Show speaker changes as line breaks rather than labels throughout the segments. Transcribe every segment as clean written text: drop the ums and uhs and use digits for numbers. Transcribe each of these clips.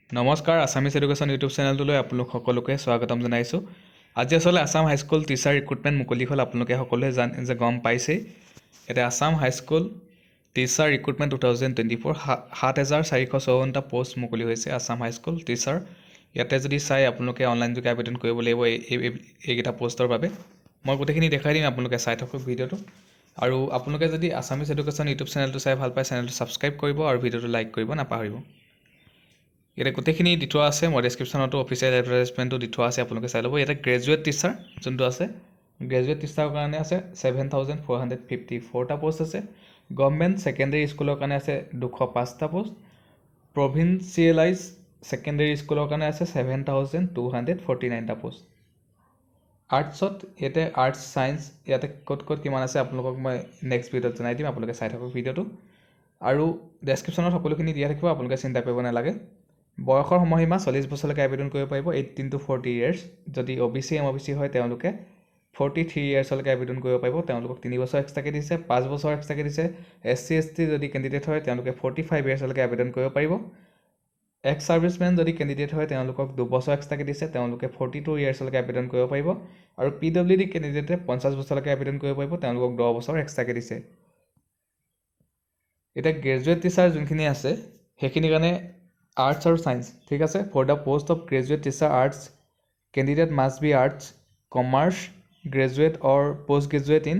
নমস্কাৰ Assamese education YouTube চেনেলটোলৈ আপোনালোক সকলোকে স্বাগতম জনাইছোঁ। আজি আচলতে আছাম হাইস্কুল টিচাৰ ৰিক্ৰুটমেণ্ট মুকলি হ'ল। আপোনালোকে সকলোৱে গম পাইছেই। এতিয়া আছাম হাইস্কুল টিচাৰ ৰিক্ৰুটমেণ্ট 2024 7,454টা পষ্ট মুকলি হৈছে আছাম হাইস্কুল টিচাৰ। ইয়াতে যদি চাই আপোনালোকে অনলাইন যোগে আবেদন কৰিব লাগিব এইকেইটা পষ্টৰ বাবে। মই গোটেইখিনি দেখাই দিম, আপোনালোকে চাই থাকক ভিডিঅ'টো। আৰু আপোনালোকে যদি আছামিজ এডুকেশ্যন ইউটিউব চেনেলটো চাই ভাল পায়, চেনেলটো ছাবস্ক্ৰাইব কৰিব আৰু ভিডিঅ'টো লাইক কৰিব নাপাহৰিব। ইয়াতে গোটেইখিনি দি থোৱা আছে, মই ডেছক্ৰিপশ্যনতো অফিচিয়েল এডভাৰটাইজমেণ্টটো দি থোৱা আছে, আপোনালোকে চাই ল'ব। ইয়াতে গ্ৰেজুৱেট টিচাৰ যোনটো আছে, গ্ৰেজুৱেট টিচাৰৰ কাৰণে আছে 7,454টা পষ্ট আছে। গভৰ্ণমেণ্ট ছেকেণ্ডেৰী স্কুলৰ কাৰণে আছে 205টা পষ্ট। প্ৰভিঞ্চিয়েলাইজ ছেকেণ্ডেৰী স্কুলৰ কাৰণে আছে 7,249টা পষ্ট। আৰ্টছত ইয়াতে আৰ্টছ ছায়েন্স ইয়াতে ক'ত কিমান আছে আপোনালোকক মই নেক্সট ভিডিঅ'ত জনাই দিম, আপোনালোকে চাই থাকক ভিডিঅ'টো। আৰু ডেছক্ৰিপশ্যনত সকলোখিনি দিয়া থাকিব, আপোনালোকে চিন্তা কৰিব নালাগে। বয়সৰ সময়সীমা 40 বছৰলৈকে আবেদন কৰিব পাৰিব, 18 to 40 years। যদি OBC MOBC হয় তেওঁলোকে 43 yearsলৈকে আবেদন কৰিব পাৰিব, তেওঁলোকক 3 বছৰ এক্সট্ৰাকৈ দিছে, 5 বছৰ এক্সট্ৰাকৈ দিছে। SC ST যদি কেণ্ডিডেট হয় তেওঁলোকে 45 yearsলৈকে আবেদন কৰিব পাৰিব। এক্স ছাৰ্ভিচমেন যদি কেণ্ডিডেট হয় তেওঁলোকক 2 বছৰ এক্সট্ৰাকৈ দিছে, তেওঁলোকে 42 yearsলৈকে আবেদন কৰিব পাৰিব। আৰু PWD কেণ্ডিডেটে 50 বছৰলৈকে আবেদন কৰিব পাৰিব, তেওঁলোকক 10 বছৰ এক্সট্ৰাকৈ দিছে। এতিয়া গ্ৰেজুৱেট টিচাৰ যোনখিনি আছে সেইখিনিৰ কাৰণে আৰ্টছ আৰু ছায়েন্স, ঠিক আছে। For the post of graduate teacher arts candidate must be arts commerce graduate or post graduate in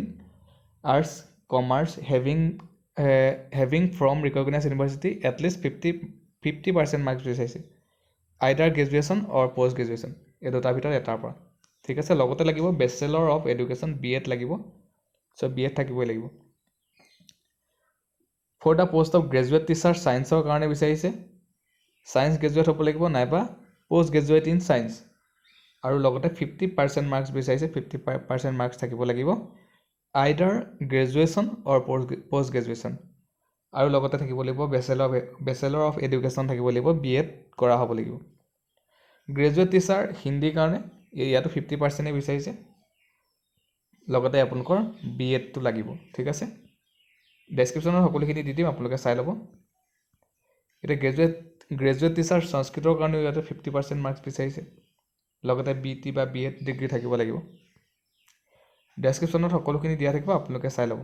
arts commerce having from recognise university at least 50% marks বিচাৰিছে। Either graduation or post graduation, এই দুটাৰ ভিতৰত এটাৰ পৰা, ঠিক আছে। লগতে লাগিব বেচেলৰ অফ এডুকেশ্যন BEd লাগিব, চ' BEd থাকিবই লাগিব। For the post of graduate teacher ছায়েন্সৰ কাৰণে বিচাৰিছে, ছায়েন্স গ্ৰেজুৱেট হ'ব লাগিব নাইবা পোষ্ট গ্ৰেজুৱেট ইন ছায়েন্স। আৰু লগতে 50% মাৰ্কছ বিচাৰিছে, 50% মাৰ্কছ থাকিব লাগিব। আইডাৰ গ্ৰেজুৱেশ্যন অৰ পোষ্ট গ্ৰেজুৱেশ্যন। আৰু লগতে থাকিব লাগিব বেচেলৰ অফ এডুকেশ্যন থাকিব লাগিব, BEd কৰা হ'ব লাগিব। গ্ৰেজুৱেট টিচাৰ হিন্দীৰ কাৰণে ইয়াতো 50%ই বিচাৰিছে, লগতে আপোনালোকৰ BEdটো লাগিব, ঠিক আছে। ডেছক্ৰিপশ্যনত সকলোখিনি দি দিম, আপোনালোকে চাই ল'ব। এতিয়া গ্ৰেজুৱেট টিচাৰ সংস্কৃতৰ কাৰণেও ইয়াতে 50% মাৰ্কছ বিচাৰিছে, লগতে BT বা BEd ডিগ্ৰী থাকিব লাগিব। ডেছক্ৰিপশ্যনত সকলোখিনি দিয়া থাকিব, আপোনালোকে চাই ল'ব।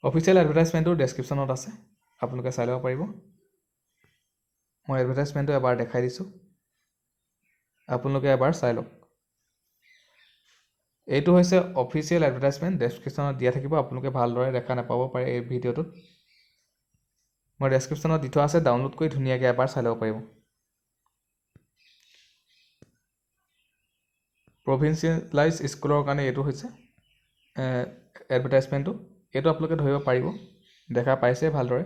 অফিচিয়েল এডভাৰটাইজমেণ্টটো ডেছক্ৰিপশ্যনত আছে, আপোনালোকে চাই ল'ব পাৰিব। মই এডভাৰটাইজমেণ্টটো এবাৰ দেখাই দিছোঁ, আপোনালোকে এবাৰ চাই লওক। এইটো হৈছে অফিচিয়েল এডভাৰটাইজমেণ্ট, ডেছক্ৰিপশ্যনত দিয়া থাকিব, আপোনালোকে ভালদৰে দেখা নাপাব পাৰে এই ভিডিঅ'টোত। মই ডেছক্ৰিপশ্যনত দি থোৱা আছে, ডাউনলোড কৰি ধুনীয়াকৈ এবাৰ চাই ল'ব পাৰিব। প্ৰভিঞ্চিয়েলাইজ স্কুলৰ কাৰণে এইটো হৈছে এডভাৰটাইজমেণ্টটো, এইটো আপোনালোকে ধৰিব পাৰিব, দেখা পাইছে ভালদৰে।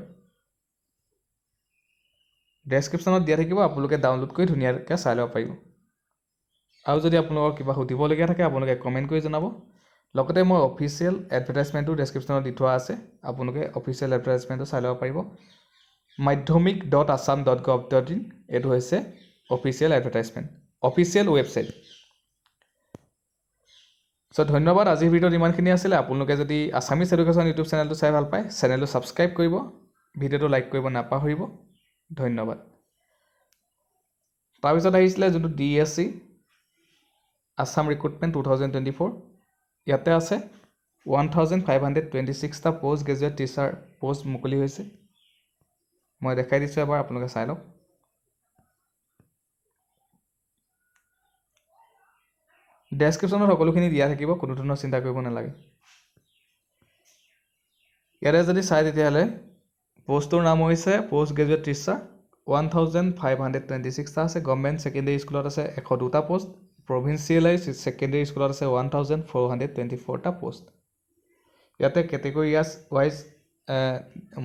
ডেছক্ৰিপশ্যনত দিয়া থাকিব, আপোনালোকে ডাউনলোড কৰি ধুনীয়াকৈ চাই ল'ব পাৰিব। আৰু যদি আপোনালোকৰ কিবা সুধিবলগীয়া থাকে আপোনালোকে কমেণ্ট কৰি জনাব। লগতে মই অফিচিয়েল এডভাৰটাইজমেণ্টটো ডেছক্ৰিপশ্যনত দি থোৱা আছে, আপোনালোকে অফিচিয়েল এডভাৰটাইজমেণ্টটো চাই ল'ব পাৰিব। madhyamik.assam.gov.in, এইটো হৈছে অফিচিয়েল এডভাৰটাইজমেণ্ট, অফিচিয়েল ৱেবছাইট। চ' ধন্যবাদ, আজিৰ ভিডিঅ'ত ইমানখিনি আছিলে। আপোনালোকে যদি আছামিজ এডুকেশ্যন ইউটিউব চেনেলটো চাই ভাল পায়, চেনেলটো ছাবস্ক্ৰাইব কৰিব, ভিডিঅ'টো লাইক কৰিব নাপাহৰিব। ধন্যবাদ। তাৰপিছত আহিছিলে যোনটো DSC আছাম ৰিক্ৰুটমেণ্ট 2024, ইয়াতে আছে 1,526টা পোষ্ট গ্ৰেজুৱেট টিচাৰ পষ্ট মুকলি হৈছে। মই দেখাই দিছোঁ এবাৰ, আপোনালোকে চাই লওক। ডেছক্ৰিপশ্যনত সকলোখিনি দিয়া থাকিব, কোনো ধৰণৰ চিন্তা কৰিব নালাগে। ইয়াতে যদি চাই তেতিয়াহ'লে পষ্টটোৰ নাম হৈছে পোষ্ট গ্ৰেজুৱেট টিচাৰ, 1,526টা আছে। গভৰ্ণমেণ্ট ছেকেণ্ডেৰী স্কুলত আছে 102টা পষ্ট। প্ৰভিঞ্চিয়েলাইজ ছেকেণ্ডেৰী স্কুলত আছে 1,424টা পষ্ট। ইয়াতে কেটেগৰী ৱাইজ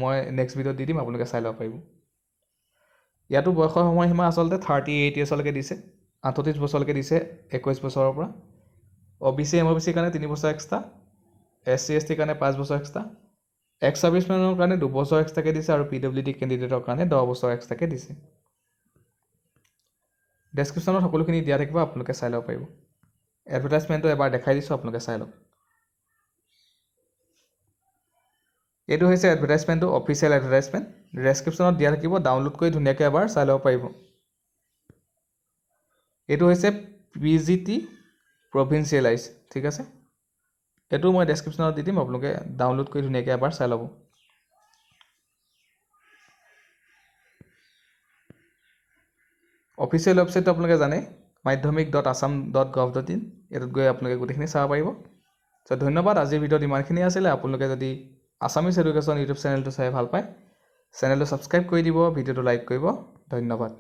মই নেক্সট ভিডিঅ'ত দি দিম, আপোনালোকে চাই ল'ব পাৰিব। ইয়াতো বয়সৰ সময়সীমা আচলতে 38 yearsলৈকে দিছে, 38 বছৰলৈকে দিছে 21 বছৰৰ পৰা। OBC MOBC কাৰণে 3 বছৰ এক্সট্ৰা, SC ST কাৰণে 5 বছৰ এক্সট্ৰা, এক্স ছাৰ্ভিচমেনৰ কাৰণে 2 বছৰ এক্সট্ৰাকৈ দিছে, আৰু PWD কেণ্ডিডেটৰ কাৰণে 10 বছৰ এক্সট্ৰাকৈ দিছে। ডেছক্ৰিপশ্যনত সকলোখিনি দিয়া থাকিব, আপোনালোকে চাই ল'ব পাৰিব। এডভাৰটাইজমেণ্টটো এবাৰ দেখাই দিছোঁ, আপোনালোকে চাই লওক। এইটো হৈছে এডভাৰটাইজমেণ্টটো, অফিচিয়েল এডভাৰটাইজমেণ্ট। ডেছক্ৰিপশ্যনত দিয়া থাকিব, ডাউনলোড কৰি ধুনীয়াকৈ এবাৰ চাই ল'ব পাৰিব। এইটো হৈছে PGT প্ৰভিঞ্চিয়েলাইজ, ঠিক আছে। এইটো মই ডেছক্ৰিপশ্যনত দি দিম, আপোনালোকে ডাউনলোড কৰি ধুনীয়াকৈ এবাৰ চাই ল'ব। অফিচিয়েল ৱেবছাইটটো আপোনালোকে জানে, madhyamik.assam.gov.in, এইটোত গৈ আপোনালোকে গোটেইখিনি চাব পাৰিব। চ' ধন্যবাদ, আজিৰ ভিডিঅ'ত ইমানখিনি আছিলে। আপোনালোকে যদি আছামিজ এডুকেশ্যন ইউটিউব চেনেলটো চাই ভাল পায়, চেনেলটো ছাবস্ক্ৰাইব কৰি দিব, ভিডিঅ'টো লাইক কৰিব। ধন্যবাদ।